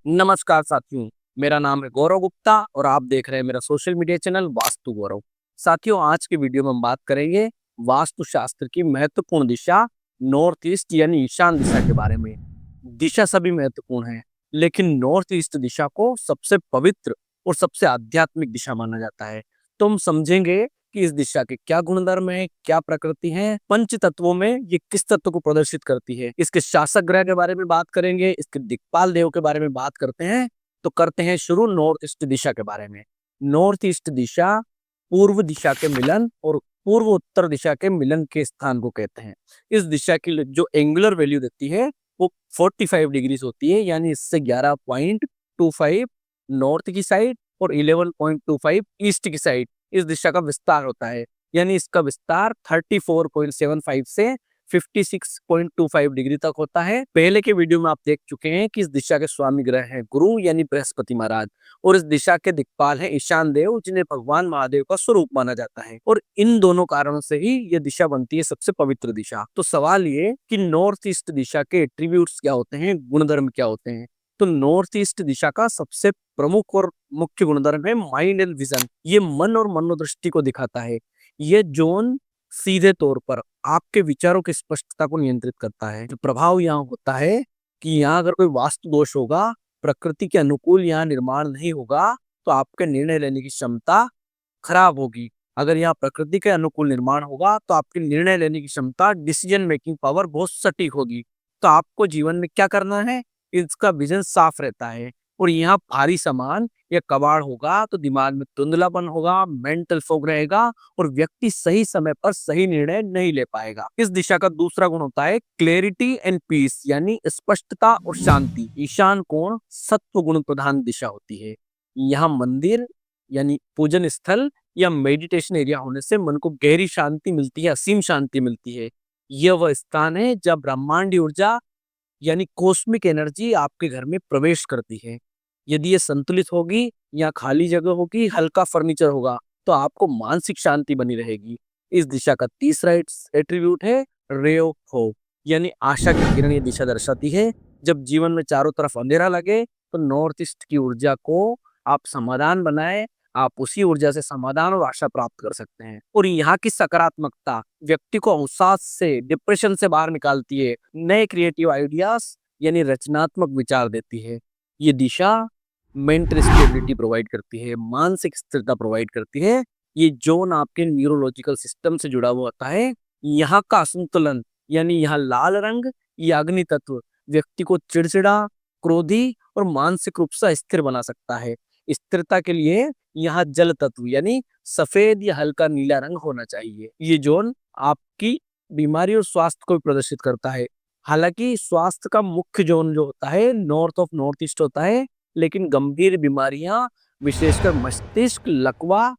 नमस्कार साथियों, मेरा नाम है गौरव गुप्ता और आप देख रहे हैं मेरा सोशल मीडिया चैनल वास्तु गौरव। साथियों, आज के वीडियो में हम बात करेंगे वास्तु शास्त्र की महत्वपूर्ण दिशा नॉर्थ ईस्ट यानी ईशान दिशा के बारे में। दिशा सभी महत्वपूर्ण है, लेकिन नॉर्थ ईस्ट दिशा को सबसे पवित्र और सबसे आध्यात्मिक दिशा माना जाता है। तो हम समझेंगे कि इस दिशा के क्या गुणधर्म है, क्या प्रकृति है, पंच तत्वों में ये किस तत्व को प्रदर्शित करती है, इसके शासक ग्रह के बारे में बात करेंगे, इसके दिक्पाल देव के बारे में बात करते हैं। तो करते हैं शुरू नॉर्थ ईस्ट दिशा के बारे में। नॉर्थ ईस्ट दिशा पूर्व दिशा के मिलन और पूर्व उत्तर दिशा के मिलन के स्थान को कहते हैं। इस दिशा की जो एंगुलर वैल्यू देती है वो 45 डिग्रीज होती है, यानी इससे 11.25 नॉर्थ की साइड और 11.25 ईस्ट की साइड इस दिशा का विस्तार होता है। यानी इसका विस्तार 34.75 से 56.25 डिग्री तक होता है। पहले के वीडियो में आप देख चुके हैं कि इस दिशा के स्वामी ग्रह हैं गुरु यानी बृहस्पति महाराज, और इस दिशा के दिक्पाल है ईशान देव, जिन्हें भगवान महादेव का स्वरूप माना जाता है। और इन दोनों कारणों से ही यह दिशा बनती है सबसे पवित्र दिशा। तो सवाल ये कि नॉर्थ ईस्ट दिशा के एट्रीब्यूट्स क्या होते हैं, गुणधर्म क्या होते हैं। तो नॉर्थ ईस्ट दिशा का सबसे प्रमुख और मुख्य गुणधर्म है माइंड एंड विजन। ये मन और मनोदृष्टि को दिखाता है। ये जोन सीधे तौर पर आपके विचारों की स्पष्टता को नियंत्रित करता है। जो प्रभाव यहाँ होता है कि यहाँ अगर कोई वास्तु दोष होगा, प्रकृति के अनुकूल यहाँ निर्माण नहीं होगा, तो आपके निर्णय लेने की क्षमता खराब होगी। अगर यहाँ प्रकृति के अनुकूल निर्माण होगा तो आपकी निर्णय लेने की क्षमता, डिसीजन मेकिंग पावर बहुत सटीक होगी। तो आपको जीवन में क्या करना है, इसका विजन साफ रहता है। और यहाँ भारी सामान या कबाड़ होगा तो दिमाग में धुंधलापन होगा, मेंटल फोग रहेगा और व्यक्ति सही समय पर सही निर्णय नहीं ले पाएगा। इस दिशा का दूसरा गुण होता है क्लेरिटी एंड पीस, यानी स्पष्टता और शांति। ईशान कोण सत्व गुण प्रधान दिशा होती है। यहाँ मंदिर यानी पूजन स्थल या मेडिटेशन एरिया होने से मन को गहरी शांति मिलती है, असीम शांति मिलती है। यह वह स्थान है जब ब्रह्मांडी ऊर्जा यानी कॉस्मिक एनर्जी आपके घर में प्रवेश करती है। यदि ये संतुलित होगी या खाली जगह होगी, हल्का फर्नीचर होगा, तो आपको मानसिक शांति बनी रहेगी। इस दिशा का तीसरा एट्रीब्यूट है रे ऑफ होप, यानी आशा की किरण। ये दिशा दर्शाती है जब जीवन में चारों तरफ अंधेरा लगे तो नॉर्थ ईस्ट की ऊर्जा को आप समाधान बनाए, आप उसी ऊर्जा से समाधान और आशा प्राप्त कर सकते हैं। और यहाँ की सकारात्मकता व्यक्ति को अवसाद से, डिप्रेशन से बाहर निकालती है, नए क्रिएटिव आइडियाज यानी रचनात्मक विचार देती है। ये दिशा मेंटल स्टेबिलिटी प्रोवाइड करती है, मानसिक स्थिरता प्रोवाइड करती है। ये जोन आपके न्यूरोलॉजिकल सिस्टम से जुड़ा हुआ होता है। यहाँ का असंतुलन यानी यहाँ लाल रंग या अग्नि तत्व व्यक्ति को चिड़चिड़ा, क्रोधी और मानसिक रूप से अस्थिर बना सकता है। स्थिरता के लिए यहाँ जल तत्व यानी सफेद या हल्का नीला रंग होना चाहिए। ये जोन आपकी बीमारी और स्वास्थ्य को भी प्रदर्शित करता है। हालांकि स्वास्थ्य का मुख्य जोन जो होता है नॉर्थ ऑफ नॉर्थ ईस्ट होता है, लेकिन गंभीर बीमारियां विशेषकर मस्तिष्क, लकवा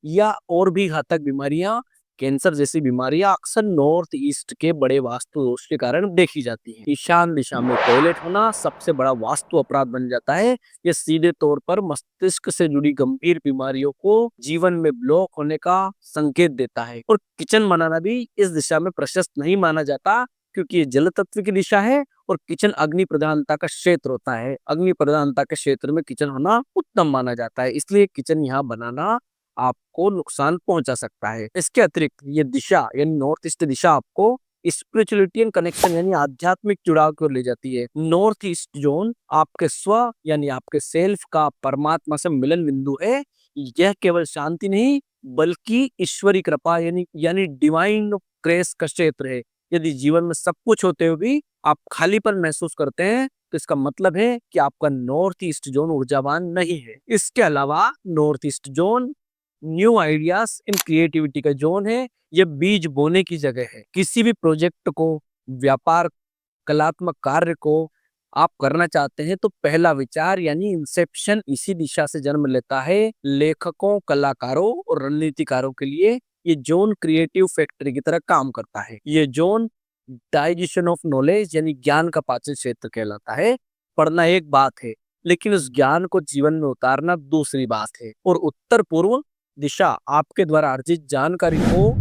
या और भी घातक बीमारियां, कैंसर जैसी बीमारियां अक्सर नॉर्थ ईस्ट के बड़े वास्तु दोष के कारण देखी जाती हैं। ईशान दिशा में टॉयलेट होना सबसे बड़ा वास्तु अपराध बन जाता है। यह सीधे तौर पर मस्तिष्क से जुड़ी गंभीर बीमारियों को जीवन में ब्लॉक होने का संकेत देता है। और किचन बनाना भी इस दिशा में प्रशस्त नहीं माना जाता, क्योंकि ये जल तत्व की दिशा है और किचन अग्नि प्रधानता का क्षेत्र होता है। अग्नि प्रधानता के क्षेत्र में किचन होना उत्तम माना जाता है, इसलिए किचन यहाँ बनाना आपको नुकसान पहुंचा सकता है। इसके अतिरिक्त ये दिशा यानी नॉर्थ ईस्ट दिशा आपको स्पिरिचुअलिटी एंड कनेक्शन यानी आध्यात्मिक जुड़ाव की ओर ले जाती है। नॉर्थ ईस्ट जोन आपके स्व यानी आपके सेल्फ का परमात्मा से मिलन बिंदु है। यह केवल शांति नहीं बल्कि ईश्वरी कृपा यानी डिवाइन ग्रेस का क्षेत्र है। यदि जीवन में सब कुछ होते हुए भी आप खालीपन महसूस करते हैं, तो इसका मतलब है कि आपका नॉर्थ ईस्ट जोन ऊर्जावान नहीं है। इसके अलावा north east zone new ideas in creativity का जोन है। यह बीज बोने की जगह है। किसी भी प्रोजेक्ट को, व्यापार, कलात्मक कार्य को आप करना चाहते हैं तो पहला विचार यानी इंसेप्शन इसी दिशा से जन्म लेता है। लेखकों, कलाकारों और रणनीतिकारों के लिए ये जोन क्रिएटिव फैक्ट्री की तरह काम करता है। ये जोन डाइजेशन ऑफ नॉलेज यानी ज्ञान का पाचन क्षेत्र कहलाता है। पढ़ना एक बात है, लेकिन उस ज्ञान को जीवन में उतारना दूसरी बात है। और उत्तर पूर्व दिशा आपके द्वारा अर्जित जानकारी को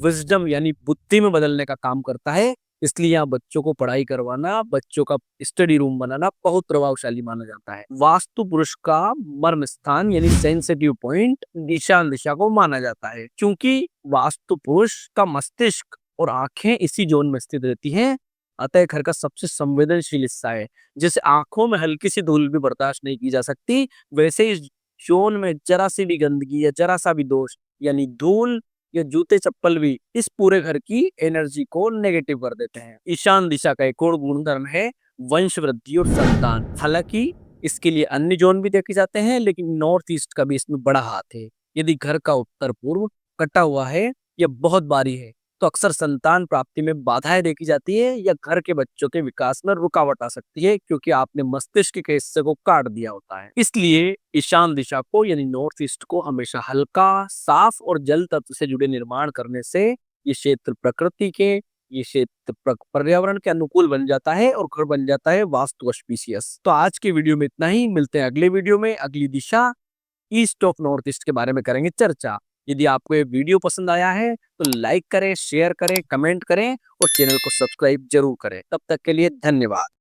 विजडम यानी बुद्धि में बदलने का काम करता है। इसलिए यहाँ बच्चों को पढ़ाई करवाना, बच्चों का स्टडी रूम बनाना बहुत प्रभावशाली माना जाता है। वास्तु पुरुष का मर्म स्थान यानी सेंसिटिव पॉइंट ईशान दिशा को माना जाता है, क्योंकि वास्तु पुरुष का मस्तिष्क और आंखें इसी जोन में स्थित रहती हैं। अतः घर का सबसे संवेदनशील हिस्सा है। जैसे आंखों में हल्की सी धूल भी बर्दाश्त नहीं की जा सकती, वैसे इस जोन में जरा सी भी गंदगी या जरा सा भी दोष यानी धूल या जूते चप्पल भी इस पूरे घर की एनर्जी को नेगेटिव कर देते हैं। ईशान दिशा का एक और गुणधर्म है वंश वृद्धि और संतान। हालांकि इसके लिए अन्य जोन भी देखे जाते हैं, लेकिन नॉर्थ ईस्ट का भी इसमें बड़ा हाथ है। यदि घर का उत्तर पूर्व कटा हुआ है या बहुत बारी है तो अक्सर संतान प्राप्ति में बाधाएं देखी जाती है या घर के बच्चों के विकास में रुकावट आ सकती है, क्योंकि आपने मस्तिष्क के हिस्से को काट दिया होता है। इसलिए ईशान दिशा को यानी नॉर्थ ईस्ट को हमेशा हल्का, साफ और जल तत्व से जुड़े निर्माण करने से ये क्षेत्र प्रकृति के, ये क्षेत्र पर्यावरण के अनुकूल बन जाता है और घर बन जाता है वास्तु ऑस्पिशियस। तो आज के वीडियो में इतना ही। मिलते हैं अगले वीडियो में। अगली दिशा ईस्ट ऑफ नॉर्थ ईस्ट के बारे में करेंगे चर्चा। यदि आपको ये वीडियो पसंद आया है तो लाइक करें, शेयर करें, कमेंट करें और चैनल को सब्सक्राइब जरूर करें। तब तक के लिए धन्यवाद।